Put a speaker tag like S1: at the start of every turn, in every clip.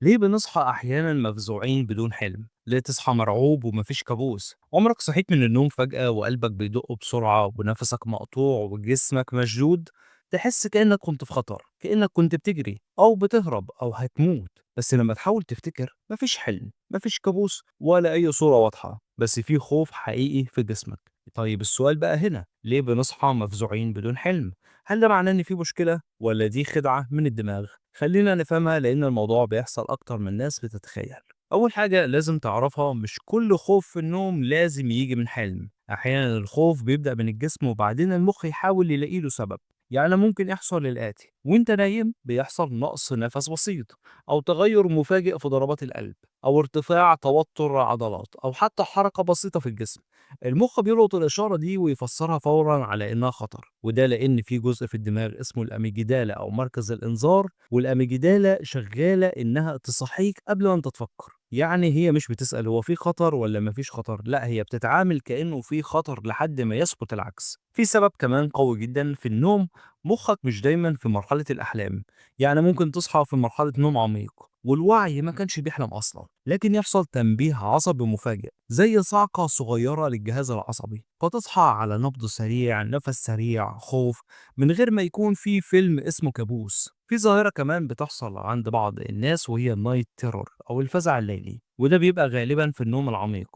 S1: ليه بنصحى أحيانا مفزوعين بدون حلم؟ ليه تصحى مرعوب ومفيش كابوس؟ عمرك صحيت من النوم فجأة وقلبك بيدق بسرعة ونفسك مقطوع وجسمك مشدود؟ تحس كأنك كنت في خطر، كأنك كنت بتجري أو بتهرب أو هتموت. بس لما تحاول تفتكر مفيش حلم، مفيش كابوس ولا أي صورة واضحة، بس في خوف حقيقي في جسمك. طيب السؤال بقى هنا، ليه بنصحى مفزوعين بدون حلم؟ هل ده معناه إن في مشكلة ولا دي خدعة من الدماغ؟ خلينا نفهمها لأن الموضوع بيحصل أكتر من ناس بتتخيل. أول حاجة لازم تعرفها، مش كل خوف في النوم لازم يجي من حلم. أحيانا الخوف بيبدأ من الجسم وبعدين المخ يحاول يلاقي له سبب. يعني ممكن يحصل الآتي: وانت نايم بيحصل نقص نفس بسيط، أو تغير مفاجئ في ضربات القلب، أو ارتفاع توتر عضلات، أو حتى حركة بسيطة في الجسم. المخ بيلقط الإشارة دي ويفسرها فورا على إنها خطر، وده لأن في جزء في الدماغ اسمه الأميجدالا أو مركز الإنذار، والأميجدالا شغالة إنها تصحيك قبل ما أنت تفكر. يعني هي مش بتسأل هو في خطر ولا مفيش خطر، لا هي بتتعامل كأنه في خطر لحد ما يثبت العكس. في سبب كمان قوي جدا في النوم: مخك مش دايما في مرحلة الأحلام. يعني ممكن تصحى في مرحلة نوم عميق والوعي ما كانش بيحلم أصلا، لكن يحصل تنبيه عصبي مفاجئ زي صعقة صغيرة للجهاز العصبي، فتصحى على نبض سريع، نفس سريع، خوف، من غير ما يكون في فيلم اسمه كابوس. في ظاهرة كمان بتحصل عند بعض الناس وهي النايت تيرور أو الفزع الليلي، وده بيبقى غالبا في النوم العميق.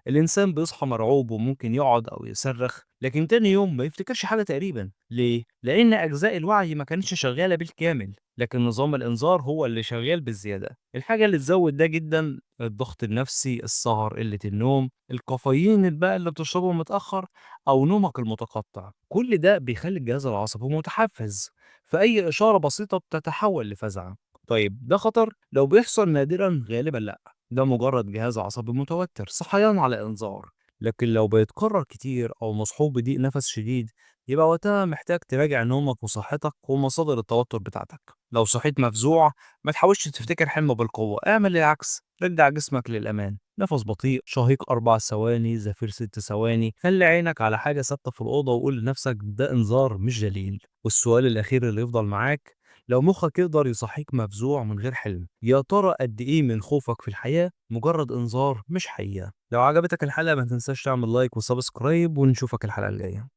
S1: الإنسان بيصحى مرعوب وممكن يقعد أو يصرخ، لكن تاني يوم ما يفتكرش حاجة تقريبا. ليه؟ لأن أجزاء الوعي ما كانتش شغالة بالكامل، لكن نظام الإنذار هو اللي شغال بالزيادة. الحاجة اللي تزود ده جدا: الضغط النفسي، السهر، قلة النوم، الكافيين بقى اللي بتشربه متأخر، أو نومك المتقطع. كل ده بيخلي الجهاز العصبي متحفز، فأي إشارة بسيطة بتتحول لفزع. طيب ده خطر؟ لو بيحصل نادرا غالبا لأ، ده مجرد جهاز عصبي متوتر صحيان على إنذار. لكن لو بيتكرر كتير أو مصحوب بضيق نفس شديد، يبقى وقتها محتاج تراجع نومك وصحتك ومصادر التوتر بتاعتك. لو صحيت مفزوع، ما تحاولش تفتكر حلم بالقوة، اعمل العكس، رجع جسمك للأمان. نفس بطيء، شهيق 4 ثواني، زفير 6 ثواني. خلي عينك على حاجة ثابتة في الأوضة وقول لنفسك ده إنذار مش دليل. والسؤال الأخير اللي يفضل معاك: لو مخك يقدر يصحيك مفزوع من غير حلم، يا ترى قد إيه من خوفك في الحياة مجرد إنذار مش حقيقة؟ لو عجبتك الحلقة ما تنساش تعمل لايك وسبسكرايب، ونشوفك الحلقة الجاية.